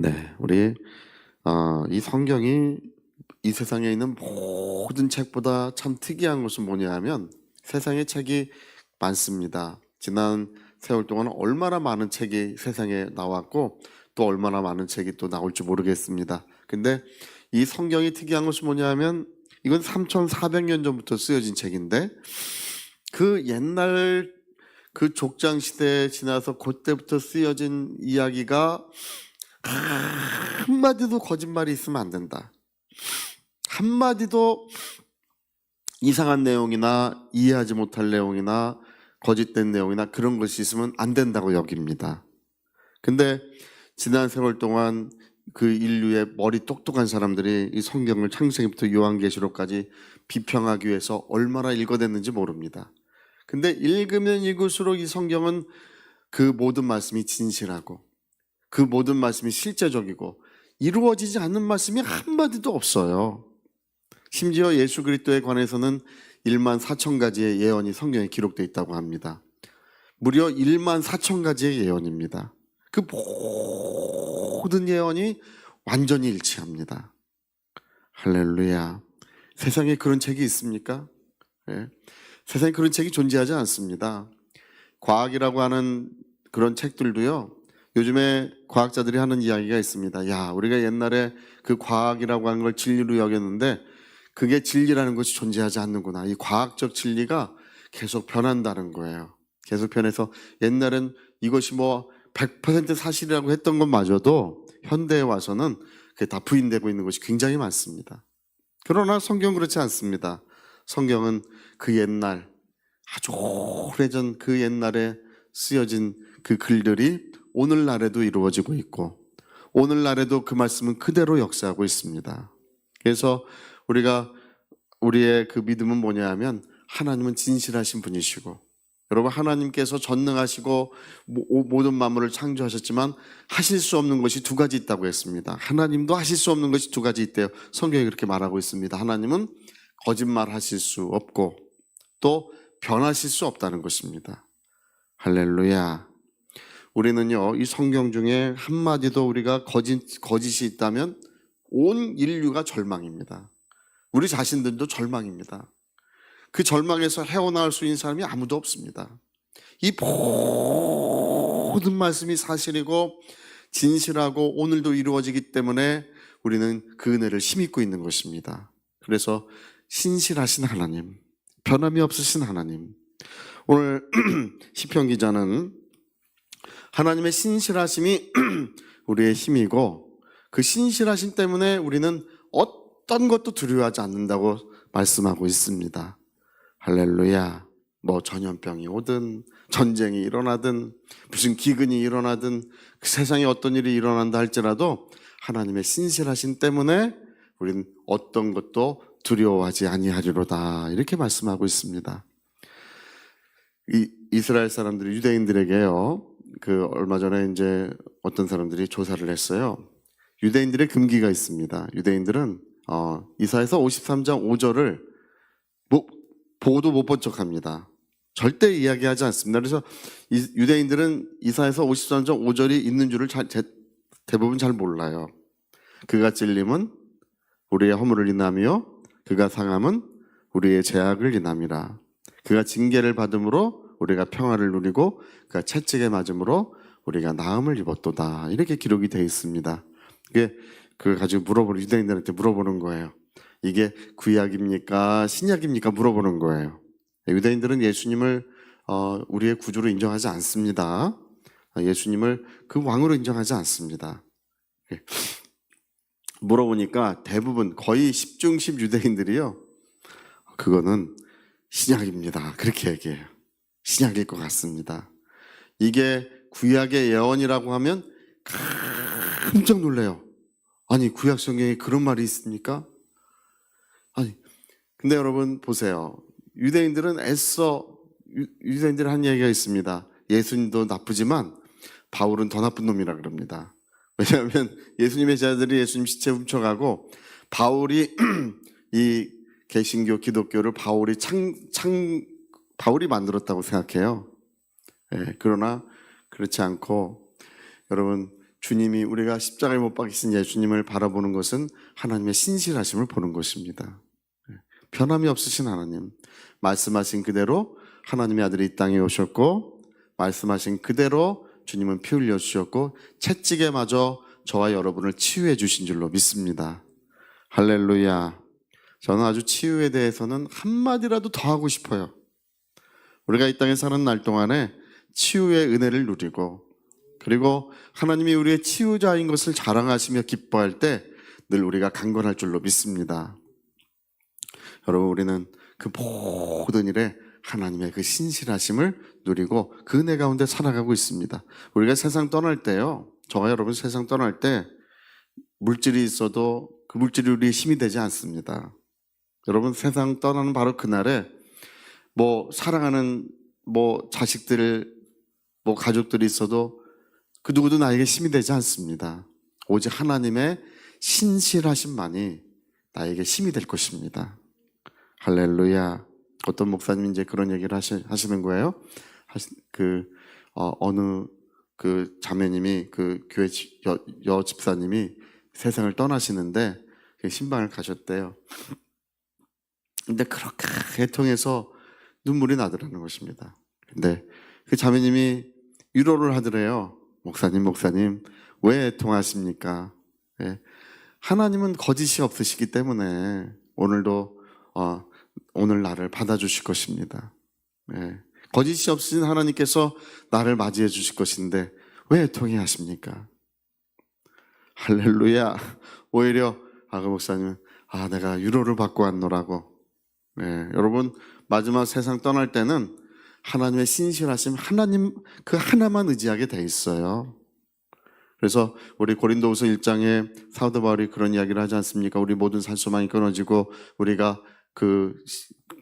네, 우리 이 성경이 이 세상에 있는 모든 책보다 참 특이한 것은 뭐냐 하면 세상에 책이 많습니다. 지난 세월 동안 얼마나 많은 책이 세상에 나왔고 또 얼마나 많은 책이 또 나올지 모르겠습니다. 근데 이 성경이 특이한 것은 뭐냐 하면 이건 3,400년 전부터 쓰여진 책인데 그 옛날 그 족장 시대에 지나서 그때부터 쓰여진 이야기가 한마디도 거짓말이 있으면 안 된다. 한마디도 이상한 내용이나 이해하지 못할 내용이나 거짓된 내용이나 그런 것이 있으면 안 된다고 여깁니다. 근데 지난 세월 동안 그 인류의 머리 똑똑한 사람들이 이 성경을 창세기부터 요한계시록까지 비평하기 위해서 얼마나 읽어댔는지 모릅니다. 근데 읽으면 읽을수록 이 성경은 그 모든 말씀이 진실하고 그 모든 말씀이 실제적이고 이루어지지 않는 말씀이 한마디도 없어요. 심지어 예수 그리스도에 관해서는 1만 4천 가지의 예언이 성경에 기록되어 있다고 합니다. 무려 1만 4천 가지의 예언입니다. 그 모든 예언이 완전히 일치합니다. 할렐루야. 세상에 그런 책이 있습니까? 네. 세상에 그런 책이 존재하지 않습니다. 과학이라고 하는 그런 책들도요, 요즘에 과학자들이 하는 이야기가 있습니다. 야, 우리가 옛날에 그 과학이라고 하는 걸 진리로 여겼는데 그게 진리라는 것이 존재하지 않는구나. 이 과학적 진리가 계속 변한다는 거예요. 계속 변해서 옛날엔 이것이 뭐 100% 사실이라고 했던 것마저도 현대에 와서는 그게 다 부인되고 있는 것이 굉장히 많습니다. 그러나 성경은 그렇지 않습니다. 성경은 그 옛날, 아주 오래전 그 옛날에 쓰여진 그 글들이 오늘날에도 이루어지고 있고 오늘날에도 그 말씀은 그대로 역사하고 있습니다. 그래서 우리의 그 믿음은 뭐냐 하면 하나님은 진실하신 분이시고 여러분 하나님께서 전능하시고 모든 만물을 창조하셨지만 하실 수 없는 것이 두 가지 있다고 했습니다. 하나님도 하실 수 없는 것이 두 가지 있대요. 성경이 그렇게 말하고 있습니다. 하나님은 거짓말 하실 수 없고 또 변하실 수 없다는 것입니다. 할렐루야. 우리는요, 이 성경 중에 한마디도 우리가 거짓이 있다면 온 인류가 절망입니다. 우리 자신들도 절망입니다. 그 절망에서 헤어나올 수 있는 사람이 아무도 없습니다. 이 모든 말씀이 사실이고 진실하고 오늘도 이루어지기 때문에 우리는 그 은혜를 힘입고 있는 것입니다. 그래서 신실하신 하나님, 변함이 없으신 하나님. 오늘 시편 기자는 하나님의 신실하심이 우리의 힘이고 그 신실하심 때문에 우리는 어떤 것도 두려워하지 않는다고 말씀하고 있습니다. 할렐루야. 뭐 전염병이 오든 전쟁이 일어나든 무슨 기근이 일어나든 그 세상에 어떤 일이 일어난다 할지라도 하나님의 신실하심 때문에 우리는 어떤 것도 두려워하지 아니하리로다 이렇게 말씀하고 있습니다. 이스라엘 사람들이 유대인들에게요, 그 얼마 전에 이제 어떤 사람들이 조사를 했어요. 유대인들의 금기가 있습니다. 유대인들은 이사야서 53장 5절을 보고도 못 본 척합니다. 절대 이야기하지 않습니다. 그래서 유대인들은 이사야서 53장 5절이 있는 줄을 대부분 잘 몰라요. 그가 찔림은 우리의 허물을 인하며 그가 상함은 우리의 죄악을 인함이라. 그가 징계를 받음으로 우리가 평화를 누리고 그가 채찍에 맞음으로 우리가 나음을 입었도다. 이렇게 기록이 되어 있습니다. 그걸 가지고 유대인들한테 물어보는 거예요. 이게 구약입니까? 신약입니까? 물어보는 거예요. 유대인들은 예수님을 우리의 구주로 인정하지 않습니다. 예수님을 그 왕으로 인정하지 않습니다. 물어보니까 대부분 거의 10중 10 유대인들이요, 그거는 신약입니다. 그렇게 얘기해요. 신약일 것 같습니다. 이게 구약의 예언이라고 하면 깜짝 놀래요. 아니, 구약 성경에 그런 말이 있습니까? 아니, 근데 여러분 보세요. 유대인들은 유대인들이 한 얘기가 있습니다. 예수님도 나쁘지만 바울은 더 나쁜 놈이라 그럽니다. 왜냐하면 예수님의 제자들이 예수님 시체 훔쳐가고 바울이 이 개신교 기독교를 바울이 만들었다고 생각해요. 예, 그러나 그렇지 않고 여러분 주님이 우리가 십자가에 못 박히신 예수님을 바라보는 것은 하나님의 신실하심을 보는 것입니다. 변함이 없으신 하나님, 말씀하신 그대로 하나님의 아들이 이 땅에 오셨고 말씀하신 그대로 주님은 피 흘려 주셨고 채찍에마저 저와 여러분을 치유해 주신 줄로 믿습니다. 할렐루야. 저는 아주 치유에 대해서는 한마디라도 더 하고 싶어요. 우리가 이 땅에 사는 날 동안에 치유의 은혜를 누리고 그리고 하나님이 우리의 치유자인 것을 자랑하시며 기뻐할 때 늘 우리가 강건할 줄로 믿습니다. 여러분, 우리는 그 모든 일에 하나님의 그 신실하심을 누리고 그 은혜 가운데 살아가고 있습니다. 우리가 세상 떠날 때요, 저와 여러분 세상 떠날 때 물질이 있어도 그 물질이 우리의 힘이 되지 않습니다. 여러분, 세상 떠나는 바로 그날에 사랑하는 자식들, 가족들이 있어도 그 누구도 나에게 힘이 되지 않습니다. 오직 하나님의 신실하심만이 나에게 힘이 될 것입니다. 할렐루야. 어떤 목사님이 이제 그런 얘기를 하시는 거예요. 어느 그 자매님이 그 교회 여 집사님이 세상을 떠나시는데 신방을 가셨대요. 근데 그렇게 애통해서 눈물이 나더라는 것입니다. 근데 그 자매님이 위로를 하더래요. 목사님, 왜 애통하십니까? 예. 하나님은 거짓이 없으시기 때문에 오늘도 오늘 나를 받아주실 것입니다. 예. 거짓이 없으신 하나님께서 나를 맞이해 주실 것인데 왜 애통해 하십니까? 할렐루야. 오히려 그 목사님은 내가 위로를 받고 왔노라고. 예. 여러분, 마지막 세상 떠날 때는 하나님의 신실하심, 하나님 그 하나만 의지하게 돼 있어요. 그래서 우리 고린도후서 1장에 사도 바울이 그런 이야기를 하지 않습니까? 우리 모든 산소망이 끊어지고 우리가 그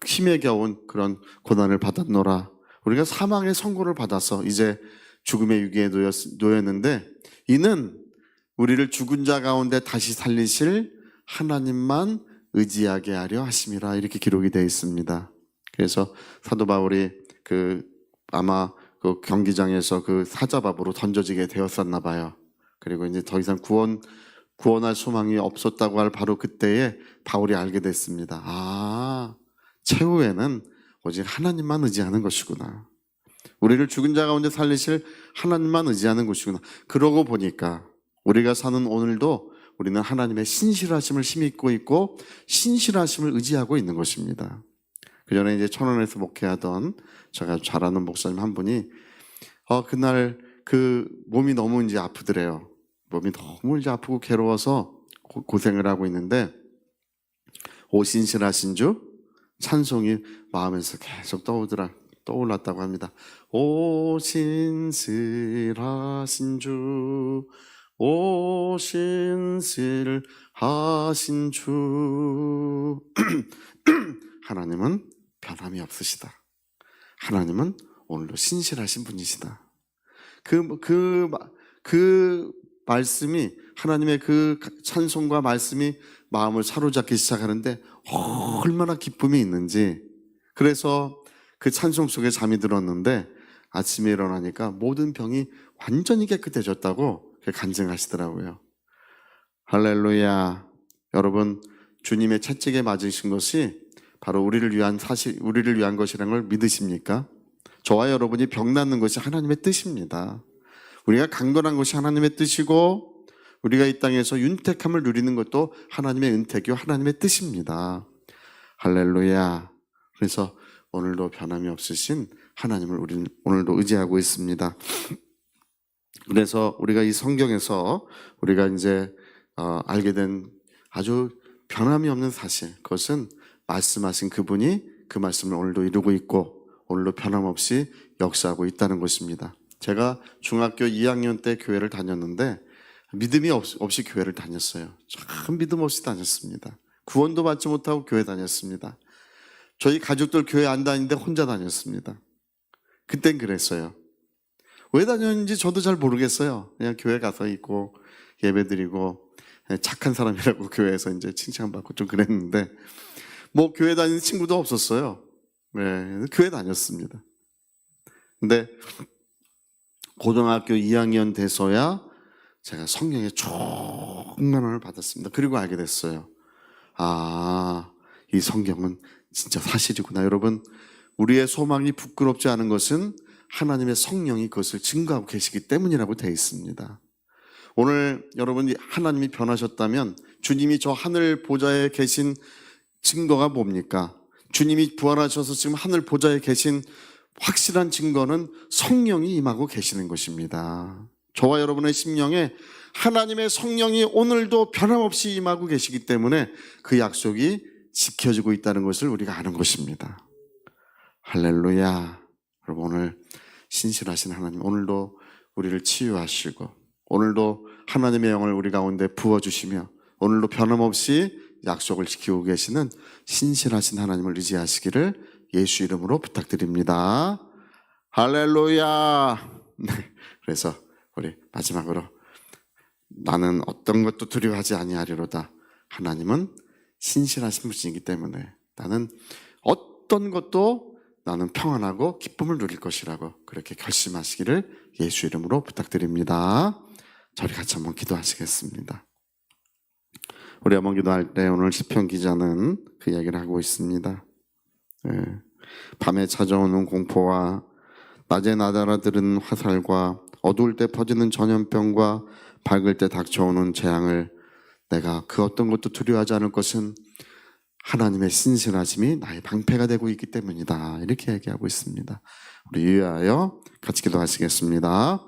힘에 겨운 그런 고난을 받았노라. 우리가 사망의 선고를 받아서 이제 죽음의 위기에 놓였는데 이는 우리를 죽은 자 가운데 다시 살리실 하나님만 의지하게 하려 하심이라, 이렇게 기록이 되어 있습니다. 그래서 사도 바울이 아마 그 경기장에서 그 사자밥으로 던져지게 되었었나 봐요. 그리고 이제 더 이상 구원할 소망이 없었다고 할 바로 그때에 바울이 알게 됐습니다. 최후에는 오직 하나님만 의지하는 것이구나. 우리를 죽은 자 가운데 살리실 하나님만 의지하는 것이구나. 그러고 보니까 우리가 사는 오늘도 우리는 하나님의 신실하심을 힘입고 있고 신실하심을 의지하고 있는 것입니다. 그 전에 이제 천원에서 목회하던 제가 잘 아는 목사님 한 분이 그날 몸이 너무 이제 아프더래요. 몸이 너무 이제 아프고 괴로워서 고생을 하고 있는데 오 신실하신 주 찬송이 마음에서 계속 떠올랐다고 합니다. 오 신실하신 주, 오 신실하신 주. 하나님은 변함이 없으시다. 하나님은 오늘도 신실하신 분이시다. 그 말씀이, 하나님의 그 찬송과 말씀이 마음을 사로잡기 시작하는데 얼마나 기쁨이 있는지. 그래서 그 찬송 속에 잠이 들었는데 아침에 일어나니까 모든 병이 완전히 깨끗해졌다고 간증하시더라고요. 할렐루야. 여러분, 주님의 채찍에 맞으신 것이 바로 우리를 위한 것이라는 걸 믿으십니까? 저와 여러분이 병 낫는 것이 하나님의 뜻입니다. 우리가 강건한 것이 하나님의 뜻이고 우리가 이 땅에서 윤택함을 누리는 것도 하나님의 은택이요 하나님의 뜻입니다. 할렐루야. 그래서 오늘도 변함이 없으신 하나님을 우리는 오늘도 의지하고 있습니다. 그래서 우리가 이 성경에서 우리가 이제 알게 된 아주 변함이 없는 사실, 그것은 말씀하신 그분이 그 말씀을 오늘도 이루고 있고 오늘도 변함없이 역사하고 있다는 것입니다. 제가 중학교 2학년 때 교회를 다녔는데 믿음이 없이 교회를 다녔어요. 참 믿음 없이 다녔습니다. 구원도 받지 못하고 교회 다녔습니다. 저희 가족들 교회 안 다니는데 혼자 다녔습니다. 그땐 그랬어요. 왜 다녔는지 저도 잘 모르겠어요. 그냥 교회 가서 있고 예배드리고 착한 사람이라고 교회에서 이제 칭찬받고 좀 그랬는데 교회 다니는 친구도 없었어요. 네, 교회 다녔습니다. 근데 고등학교 2학년 돼서야 제가 성령의 충만함을 받았습니다. 그리고 알게 됐어요. 아, 이 성경은 진짜 사실이구나. 여러분, 우리의 소망이 부끄럽지 않은 것은 하나님의 성령이 그것을 증거하고 계시기 때문이라고 되어 있습니다. 오늘 여러분이 하나님이 변하셨다면 주님이 저 하늘 보좌에 계신 증거가 뭡니까? 주님이 부활하셔서 지금 하늘 보좌에 계신 확실한 증거는 성령이 임하고 계시는 것입니다. 저와 여러분의 심령에 하나님의 성령이 오늘도 변함없이 임하고 계시기 때문에 그 약속이 지켜지고 있다는 것을 우리가 아는 것입니다. 할렐루야. 여러분, 오늘 신실하신 하나님, 오늘도 우리를 치유하시고 오늘도 하나님의 영을 우리 가운데 부어주시며 오늘도 변함없이 약속을 지키고 계시는 신실하신 하나님을 의지하시기를 예수 이름으로 부탁드립니다. 할렐루야. 그래서 우리 마지막으로 나는 어떤 것도 두려워하지 아니하리로다. 하나님은 신실하신 분이기 때문에 나는 어떤 것도 나는 평안하고 기쁨을 누릴 것이라고 그렇게 결심하시기를 예수 이름으로 부탁드립니다. 저희 같이 한번 기도하시겠습니다. 우리 한번 기도할 때 오늘 시편 기자는 그 이야기를 하고 있습니다. 밤에 찾아오는 공포와 낮에 나달아드는 화살과 어두울 때 퍼지는 전염병과 밝을 때 닥쳐오는 재앙을 내가 그 어떤 것도 두려워하지 않을 것은 하나님의 신실하심이 나의 방패가 되고 있기 때문이다. 이렇게 얘기하고 있습니다. 우리 위하여 같이 기도하시겠습니다.